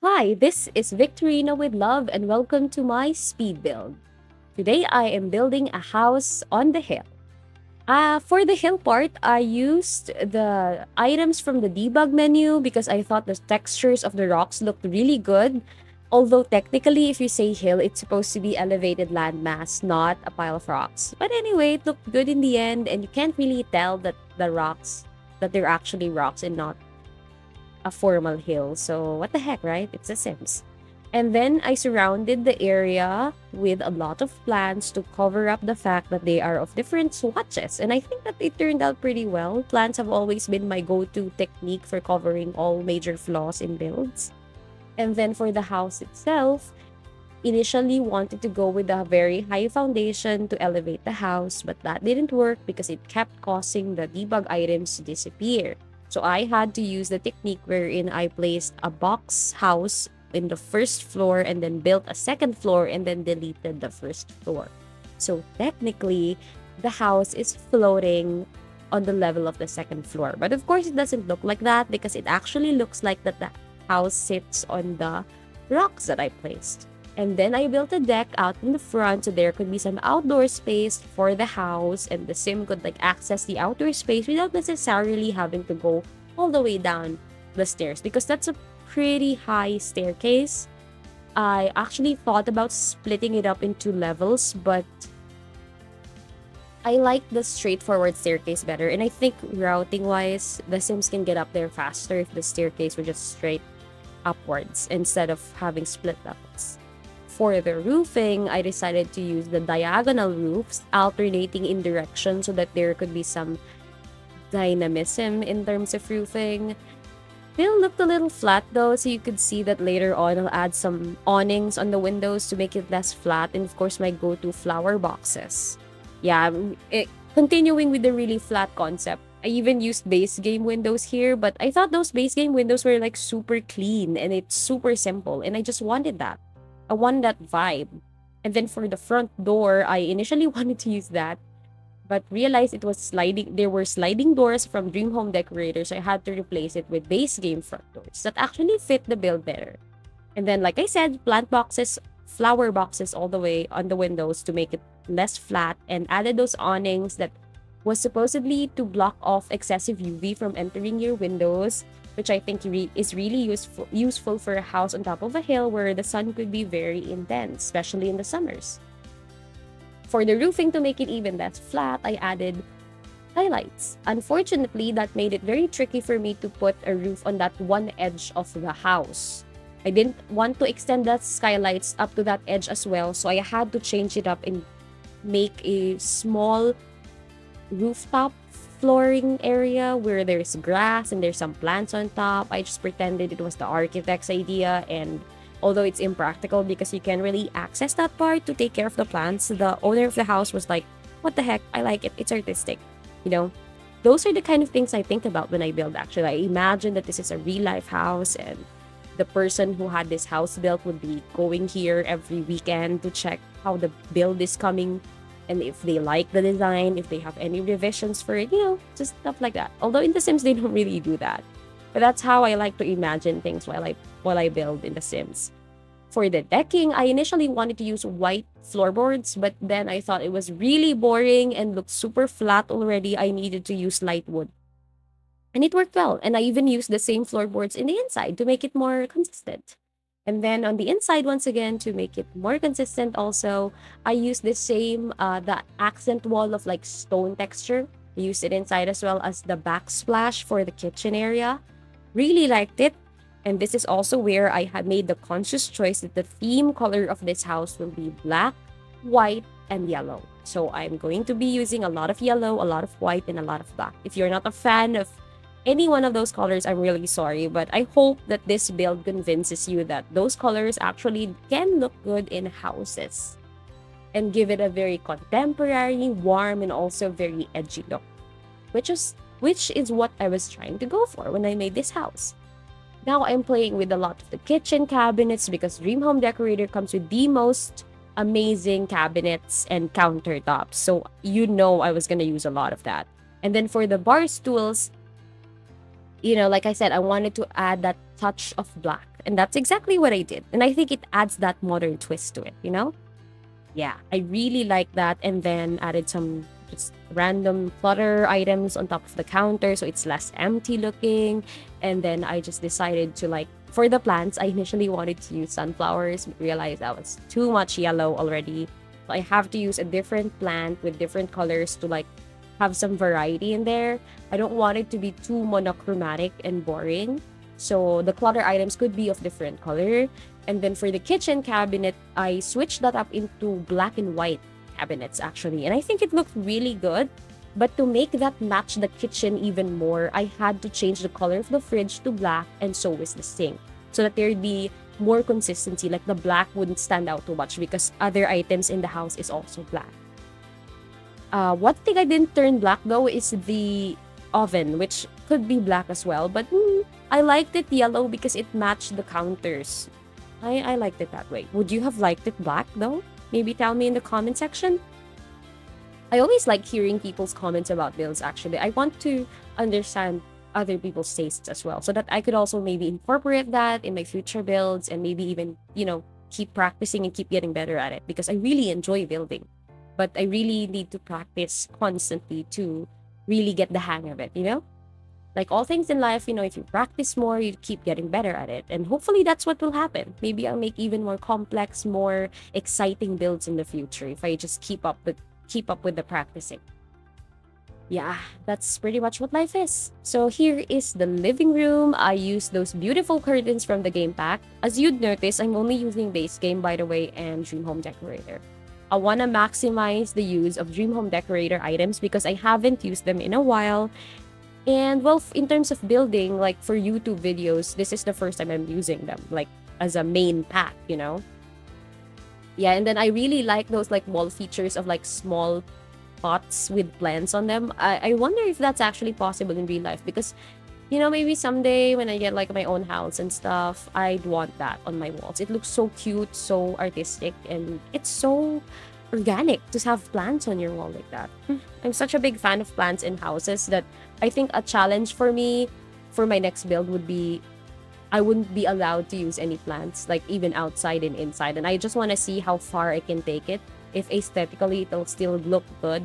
Hi, this is Victorina with Love and welcome to my speed build. Today I am building a house on the hill. For the hill part, I used the items from the debug menu because I thought the textures of the rocks looked really good. Although technically, if you say hill, it's supposed to be elevated landmass, not a pile of rocks. But anyway, it looked good in the end, and you can't really tell that they're actually rocks and not a formal hill. So what the heck, right? It's The Sims. And then I surrounded the area with a lot of plants to cover up the fact that they are of different swatches. And I think that it turned out pretty well. Plants have always been my go-to technique for covering all major flaws in builds. And then for the house itself, initially wanted to go with a very high foundation to elevate the house, but that didn't work because it kept causing the debug items to disappear. So I had to use the technique wherein I placed a box house in the first floor and then built a second floor and then deleted the first floor. So technically, the house is floating on the level of the second floor. But of course, it doesn't look like that because it actually looks like that the house sits on the rocks that I placed. And then I built a deck out in the front so there could be some outdoor space for the house and the sim could access the outdoor space without necessarily having to go all the way down the stairs because that's a pretty high staircase. I actually thought about splitting it up into levels, but I like the straightforward staircase better. And I think routing wise, the Sims can get up there faster if the staircase were just straight upwards instead of having split levels. For the roofing, I decided to use the diagonal roofs, alternating in direction so that there could be some dynamism in terms of roofing. Still looked a little flat though, so you could see that later on I'll add some awnings on the windows to make it less flat, and of course my go-to flower boxes. Yeah, continuing with the really flat concept. I even used base game windows here, but I thought those base game windows were super clean and it's super simple, and I just wanted that. I wanted that vibe. And then for the front door, I initially wanted to use that, but realized it was sliding. There were sliding doors from Dream Home Decorator, so I had to replace it with base game front doors that actually fit the build better. And then, like I said, plant boxes, flower boxes all the way on the windows to make it less flat, and added those awnings that was supposedly to block off excessive UV from entering your windows, which I think is really useful for a house on top of a hill where the sun could be very intense, especially in the summers. For the roofing to make it even less flat, I added highlights. Unfortunately, that made it very tricky for me to put a roof on that one edge of the house. I didn't want to extend the skylights up to that edge as well, so I had to change it up and make a small rooftop flooring area where there's grass and there's some plants on top. I just pretended it was the architect's idea, and although it's impractical because you can't really access that part to take care of the plants, the owner of the house was like, what the heck, I like it, it's artistic. You know, those are the kind of things I think about when I build. Actually, I imagine that this is a real life house and the person who had this house built would be going here every weekend to check how the build is coming and if they like the design, if they have any revisions for it, just stuff like that. Although in The Sims they don't really do that. But that's how I like to imagine things while I build in The Sims. For the decking, I initially wanted to use white floorboards, but then I thought it was really boring and looked super flat already. I needed to use light wood. And it worked well. And I even used the same floorboards in the inside to make it more consistent. And then on the inside, once again, to make it more consistent also, I used the accent wall of stone texture. I used it inside as well as the backsplash for the kitchen area. Really liked it. And this is also where I had made the conscious choice that the theme color of this house will be black, white, and yellow. So I'm going to be using a lot of yellow, a lot of white, and a lot of black. If you're not a fan of any one of those colors, I'm really sorry, but I hope that this build convinces you that those colors actually can look good in houses and give it a very contemporary, warm, and also very edgy look, which is what I was trying to go for when I made this house. Now I'm playing with a lot of the kitchen cabinets because Dream Home Decorator comes with the most amazing cabinets and countertops. So I was going to use a lot of that. And then for the bar stools, like I said, I wanted to add that touch of black. And that's exactly what I did. And I think it adds that modern twist to it? Yeah, I really like that. And then added some just random clutter items on top of the counter so it's less empty looking. And then I just decided to like, for the plants, I initially wanted to use sunflowers, but realized that was too much yellow already. So I have to use a different plant with different colors to like have some variety in there. I don't want it to be too monochromatic and boring. So the clutter items could be of different color. And then for the kitchen cabinet, I switched that up into black and white cabinets actually. And I think it looked really good. But to make that match the kitchen even more, I had to change the color of the fridge to black, and so is the sink. So that there'd be more consistency, like the black wouldn't stand out too much because other items in the house is also black. One thing I didn't turn black though is the oven, which could be black as well. But I liked it yellow because it matched the counters. I liked it that way. Would you have liked it black though? Maybe tell me in the comment section. I always like hearing people's comments about builds actually. I want to understand other people's tastes as well so that I could also maybe incorporate that in my future builds and maybe even, keep practicing and keep getting better at it because I really enjoy building. But I really need to practice constantly to really get the hang of it? Like all things in life, if you practice more, you keep getting better at it. And hopefully that's what will happen. Maybe I'll make even more complex, more exciting builds in the future if I just keep up with the practicing. Yeah, that's pretty much what life is. So here is the living room. I used those beautiful curtains from the game pack. As you'd notice, I'm only using base game, by the way, and Dream Home Decorator. I want to maximize the use of Dream Home Decorator items because I haven't used them in a while. And well, in terms of building, like for YouTube videos, this is the first time I'm using them, like as a main pack. Yeah, and then I really like those like wall features of like small pots with plants on them. I wonder if that's actually possible in real life because, maybe someday when I get like my own house and stuff, I'd want that on my walls. It looks so cute, so artistic, and it's so organic to have plants on your wall like that. I'm such a big fan of plants in houses that I think a challenge for me for my next build would be I wouldn't be allowed to use any plants, like even outside and inside. And I just want to see how far I can take it. If aesthetically it'll still look good,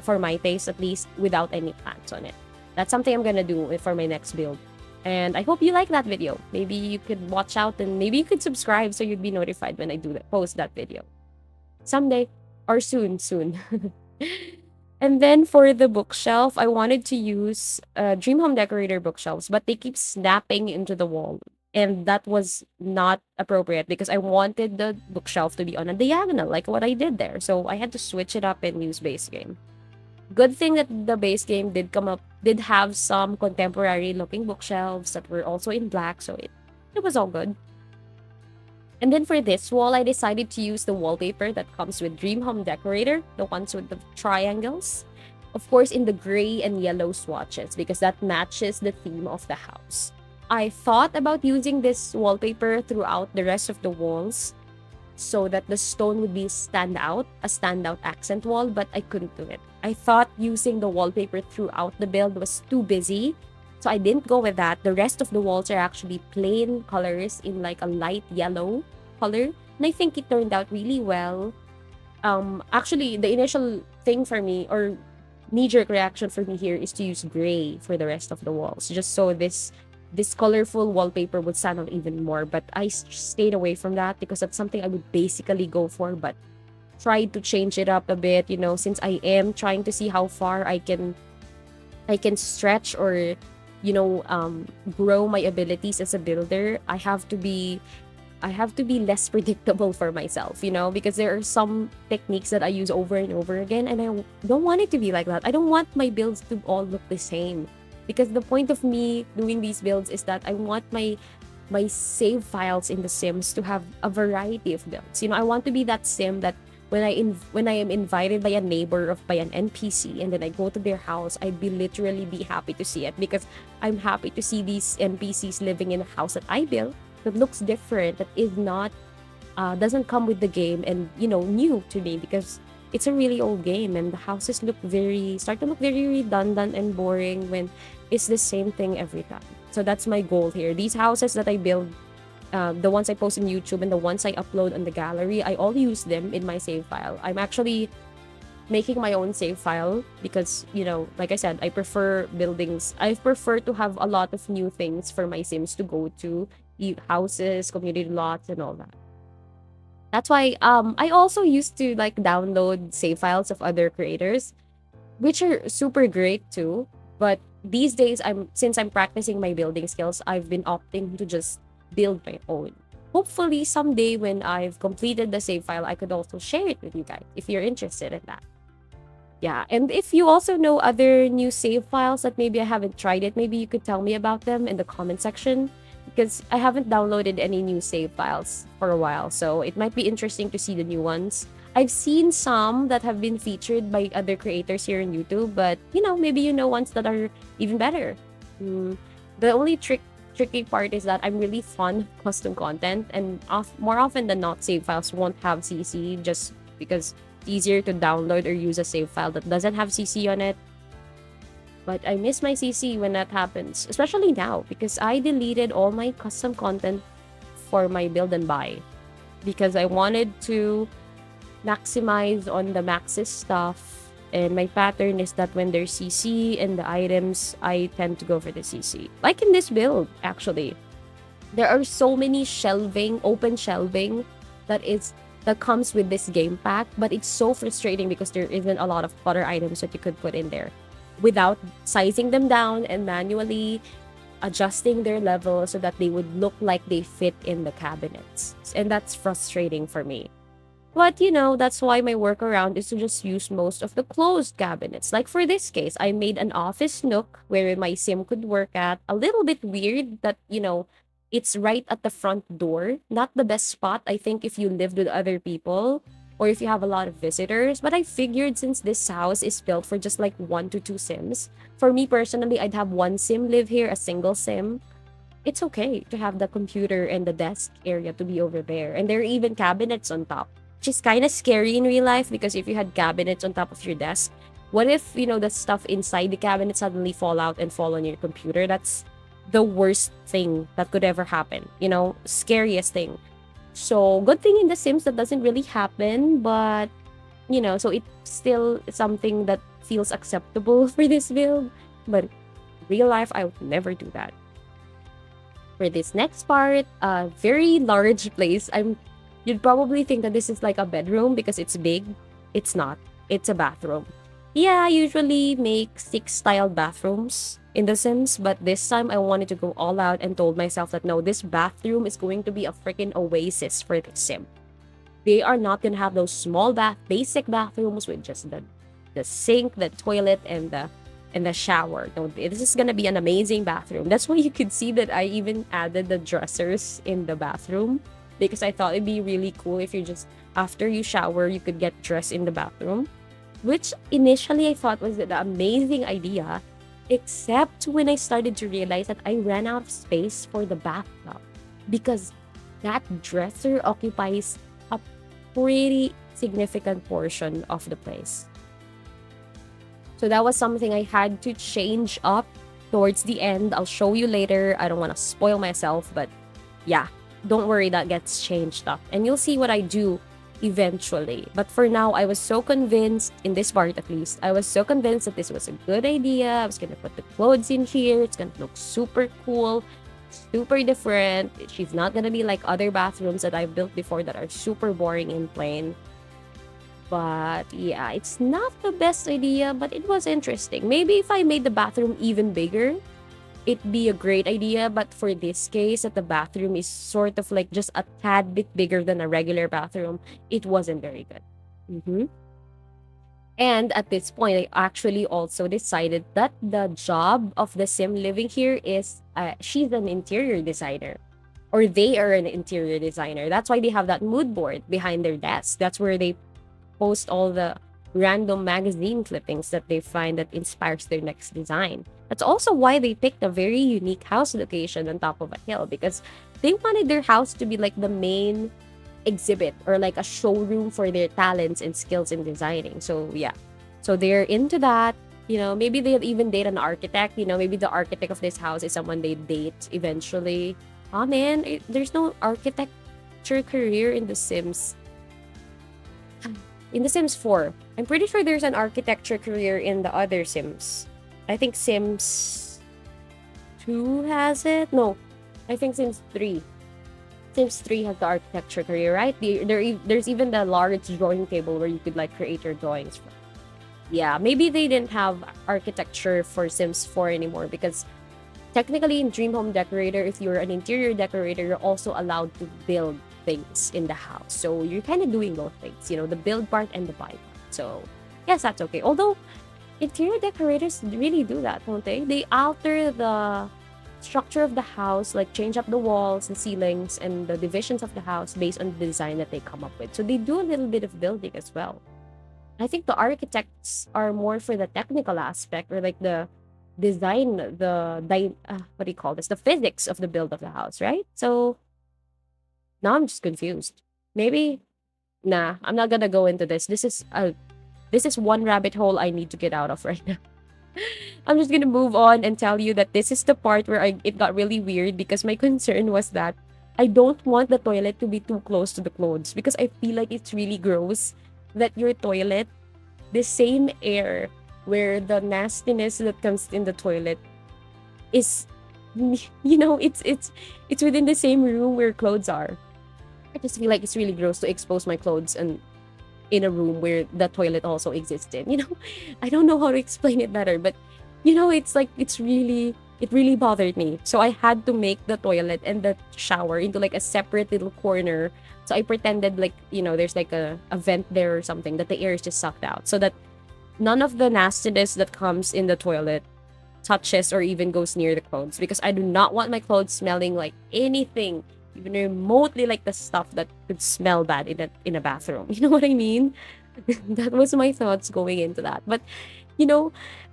for my taste at least, without any plants on it. That's something I'm gonna do for my next build. And I hope you like that video. Maybe you could watch out and maybe you could subscribe so you'd be notified when I post that video. Someday or soon. And then for the bookshelf, I wanted to use Dream Home Decorator bookshelves, but they keep snapping into the wall. And that was not appropriate because I wanted the bookshelf to be on a diagonal, like what I did there. So I had to switch it up and use base game. Good thing that the base game did have some contemporary looking bookshelves that were also in black, so it was all good. And then for this wall, I decided to use the wallpaper that comes with Dream Home Decorator, the ones with the triangles. Of course, in the gray and yellow swatches because that matches the theme of the house. I thought about using this wallpaper throughout the rest of the walls so that the stone would be a standout accent wall, but I couldn't do it. I thought using the wallpaper throughout the build was too busy, so I didn't go with that. The rest of the walls are actually plain colors in like a light yellow color, and I think it turned out really well. Actually, the initial thing for me, or knee-jerk reaction for me here, is to use gray for the rest of the walls, just so this colorful wallpaper would stand out even more. But I stayed away from that because that's something I would basically go for, but tried to change it up a bit, since I am trying to see how far I can stretch or grow my abilities as a builder. I have to be less predictable for myself, because there are some techniques that I use over and over again, and I don't want it to be like that. I don't want my builds to all look the same, because the point of me doing these builds is that I want my save files in the Sims to have a variety of builds. I want to be that Sim that when I am invited by a neighbor or by an NPC and then I go to their house, I'd be literally be happy to see it because I'm happy to see these NPCs living in a house that I built that looks different, that is not doesn't come with the game, and new to me because it's a really old game and the houses start to look very redundant and boring when is the same thing every time. So that's my goal here. These houses that I build, the ones I post on YouTube and the ones I upload on the gallery, I all use them in my save file. I'm actually making my own save file because, like I said, I prefer buildings. I prefer to have a lot of new things for my Sims to go to, houses, community lots, and all that. That's why I also used to like download save files of other creators, which are super great too. But these days, since I'm practicing my building skills, I've been opting to just build my own. Hopefully, someday when I've completed the save file, I could also share it with you guys if you're interested in that. Yeah, and if you also know other new save files that maybe I haven't tried it, maybe you could tell me about them in the comment section because I haven't downloaded any new save files for a while, so it might be interesting to see the new ones. I've seen some that have been featured by other creators here on YouTube, but maybe ones that are even better. Mm, the only tricky part is that I'm really fond of custom content, and more often than not, save files won't have CC just because it's easier to download or use a save file that doesn't have CC on it. But I miss my CC when that happens, especially now because I deleted all my custom content for my build and buy because I wanted to maximize on the maxis stuff. And my pattern is that when there's CC in the items, I tend to go for the CC. Like in this build, actually. There are so many open shelving that comes with this game pack, but it's so frustrating because there isn't a lot of clutter items that you could put in there without sizing them down and manually adjusting their level so that they would look like they fit in the cabinets. And that's frustrating for me. But that's why my workaround is to just use most of the closed cabinets. Like for this case, I made an office nook where my sim could work at. A little bit weird that, it's right at the front door. Not the best spot, I think, if you lived with other people or if you have a lot of visitors. But I figured since this house is built for just like 1 to 2 sims, for me personally, I'd have one sim live here, a single sim. It's okay to have the computer and the desk area to be over there. And there are even cabinets on top, which is kind of scary in real life because if you had cabinets on top of your desk, what if, the stuff inside the cabinet suddenly fall out and fall on your computer? That's the worst thing that could ever happen, scariest thing. So good thing in The Sims that doesn't really happen, but, so it's still something that feels acceptable for this build. But real life, I would never do that. For this next part, a very large place. You'd probably think that this is like a bedroom because it's big. It's not. It's a bathroom. Yeah, I usually make 6 tiled bathrooms in The Sims, but this time I wanted to go all out and told myself that no, this bathroom is going to be a freaking oasis for the Sim. They are not gonna have those small basic bathrooms with just the sink, the toilet, and the shower. No, this is gonna be an amazing bathroom. That's why you could see that I even added the dressers in the bathroom because I thought it'd be really cool if you just after you shower you could get dressed in the bathroom, which initially I thought was an amazing idea, except when I started to realize that I ran out of space for the bathtub because that dresser occupies a pretty significant portion of the place. So that was something I had to change up towards the end. I'll show you later. I don't want to spoil myself, but yeah, don't worry, that gets changed up. And you'll see what I do eventually. But for now, I was so convinced, in this part at least, I was so convinced that this was a good idea. I was going to put the clothes in here. It's going to look super cool, super different. She's not going to be like other bathrooms that I've built before that are super boring and plain. But yeah, it's not the best idea, but it was interesting. Maybe if I made the bathroom even bigger, it'd be a great idea. But for this case, that the bathroom is sort of like just a tad bit bigger than a regular bathroom, it wasn't very good. And at this point, I actually also decided that the job of the sim living here is she's an interior designer. Or they are an interior designer. That's why they have that mood board behind their desk. That's where they post all the random magazine clippings that they find that inspires their next design. That's also why they picked a very unique house location on top of a hill, because they wanted their house to be like the main exhibit or like a showroom for their talents and skills in designing. So yeah, so they're into that. Maybe they'll even date an architect. Maybe the architect of this house is someone they date eventually. Oh man, there's no architecture career in The Sims. In The Sims 4. I'm pretty sure there's an architecture career in the other Sims. I think Sims 2 has it. No, I think Sims 3. Sims 3 has the architecture career, right? There's even the large drawing table where you could like create your drawings from. Yeah, maybe they didn't have architecture for Sims 4 anymore because technically in Dream Home Decorator, if you're an interior decorator, you're also allowed to build things in the house. So you're kind of doing both things, the build part and the buy part. So yes, that's okay. Although interior decorators really do that, don't they? They alter the structure of the house, like change up the walls, the ceilings, and the divisions of the house based on the design that they come up with. So they do a little bit of building as well. I think the architects are more for the technical aspect or like the design, what do you call this? The physics of the build of the house, right? So now I'm just confused. Maybe, nah, I'm not gonna go into this. This is one rabbit hole I need to get out of right now. I'm just gonna move on and tell you that this is the part where it got really weird because my concern was that I don't want the toilet to be too close to the clothes because I feel like it's really gross that your toilet, the same air where the nastiness that comes in the toilet is, it's within the same room where clothes are. I just feel like it's really gross to expose my clothes and in a room where the toilet also exists in. I don't know how to explain it better, but it's like it really bothered me. So I had to make the toilet and the shower into like a separate little corner. So I pretended like, there's like a vent there or something that the air is just sucked out so that none of the nastiness that comes in the toilet touches or even goes near the clothes because I do not want my clothes smelling like anything even remotely like the stuff that could smell bad in a bathroom. You know what I mean? That was my thoughts going into that. But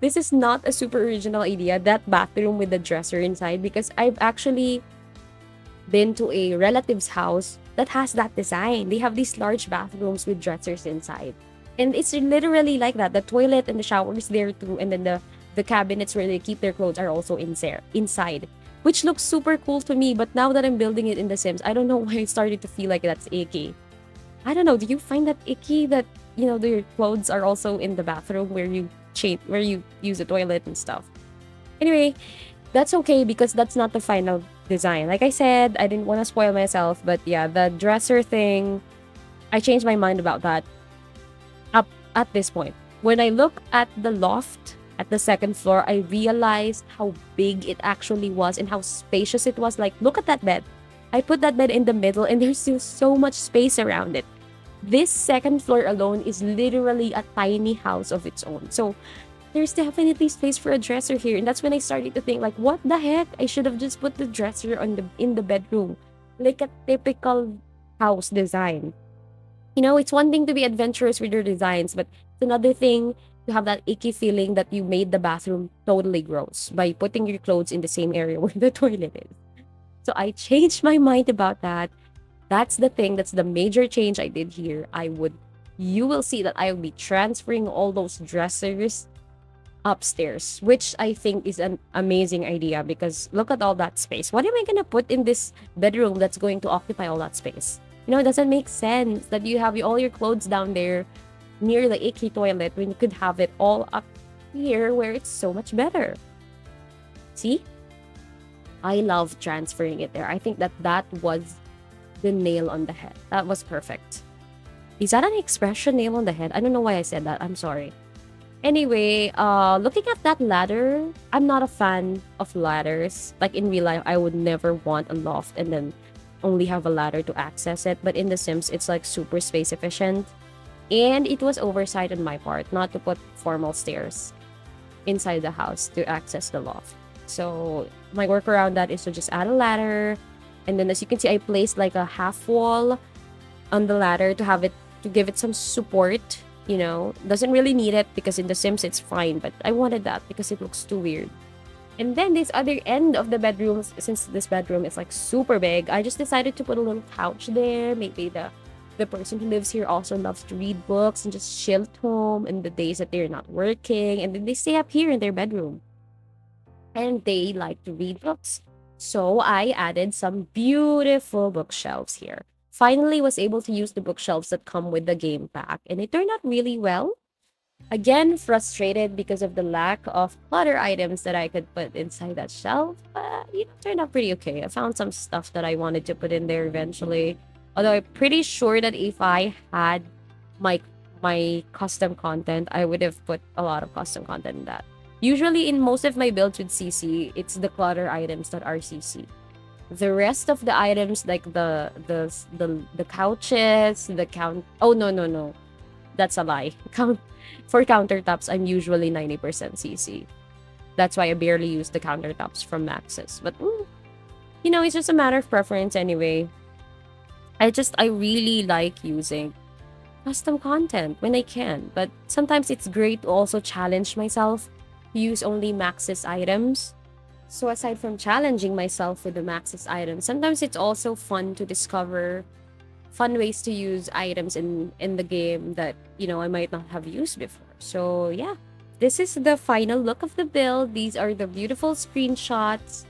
this is not a super original idea, that bathroom with the dresser inside, because I've actually been to a relative's house that has that design. They have these large bathrooms with dressers inside. And it's literally like that. The toilet and the shower is there too. And then the cabinets where they keep their clothes are also inside. Which looks super cool to me, but now that I'm building it in The Sims, I don't know why I started to feel like that's icky. I don't know, do you find that icky that, your clothes are also in the bathroom where you use the toilet and stuff? Anyway, that's okay because that's not the final design. Like I said, I didn't want to spoil myself, but yeah, the dresser thing, I changed my mind about that up at this point. When I look at the loft at the second floor, I realized how big it actually was and how spacious it was. Like, look at that bed. I put that bed in the middle and there's still so much space around it. This second floor alone is literally a tiny house of its own. So there's definitely space for a dresser here. And that's when I started to think like, what the heck? I should have just put the dresser in the bedroom. Like a typical house design. It's one thing to be adventurous with your designs, but it's another thing to have that icky feeling that you made the bathroom totally gross by putting your clothes in the same area where the toilet is. So I changed my mind about that. That's the thing. That's the major change I did here. You will see that I will be transferring all those dressers upstairs, which I think is an amazing idea because look at all that space. What am I going to put in this bedroom that's going to occupy all that space? It doesn't make sense that you have all your clothes down there near the icky toilet when you could have it all up here where it's so much better. See? I love transferring it there. I think that was the nail on the head. That was perfect. Is that an expression, nail on the head? I don't know why I said that. I'm sorry. Anyway, looking at that ladder, I'm not a fan of ladders. Like in real life, I would never want a loft and then only have a ladder to access it. But in The Sims, it's like super space efficient. And it was oversight on my part not to put formal stairs inside the house to access the loft. So my workaround that is to just add a ladder. And then as you can see, I placed like a half wall on the ladder to give it some support. Doesn't really need it because in The Sims it's fine, but I wanted that because it looks too weird. And then this other end of the bedroom, since this bedroom is like super big, I just decided to put a little couch there, maybe the The person who lives here also loves to read books and just chill at home in the days that they're not working, and then they stay up here in their bedroom and they like to read books. So I added some beautiful bookshelves here. Finally was able to use the bookshelves that come with the game pack, and it turned out really well. Again, frustrated because of the lack of clutter items that I could put inside that shelf, but it turned out pretty okay. I found some stuff that I wanted to put in there eventually. Although I'm pretty sure that if I had my my custom content, I would have put a lot of custom content in that. Usually in most of my builds with CC, it's the clutter items that are CC. The rest of the items like the couches, the count oh no. That's a lie. For countertops, I'm usually 90% CC. That's why I barely use the countertops from Maxis. But it's just a matter of preference anyway. I really like using custom content when I can, but sometimes it's great to also challenge myself to use only Maxis items. So aside from challenging myself with the Maxis items, sometimes it's also fun to discover fun ways to use items in the game that I might not have used before. So yeah, this is the final look of the build. These are the beautiful screenshots.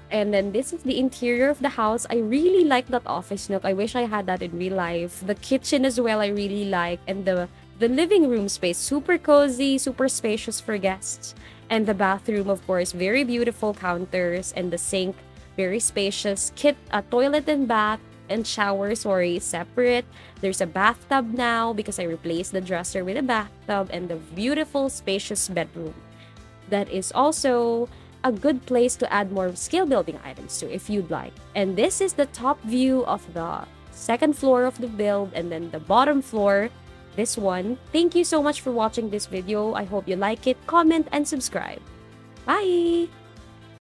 And then this is the interior of the house. I really like that office nook. I wish I had that in real life. The kitchen as well, I really like. And the living room space, super cozy, super spacious for guests. And the bathroom, of course, very beautiful counters. And the sink, very spacious. Toilet and bath and shower, separate. There's a bathtub now because I replaced the dresser with a bathtub, and the beautiful spacious bedroom. That is also a good place to add more skill building items to if you'd like. And this is the top view of the second floor of the build, and then the bottom floor, this one. Thank you so much for watching this video. I hope you like it, comment, and subscribe. Bye!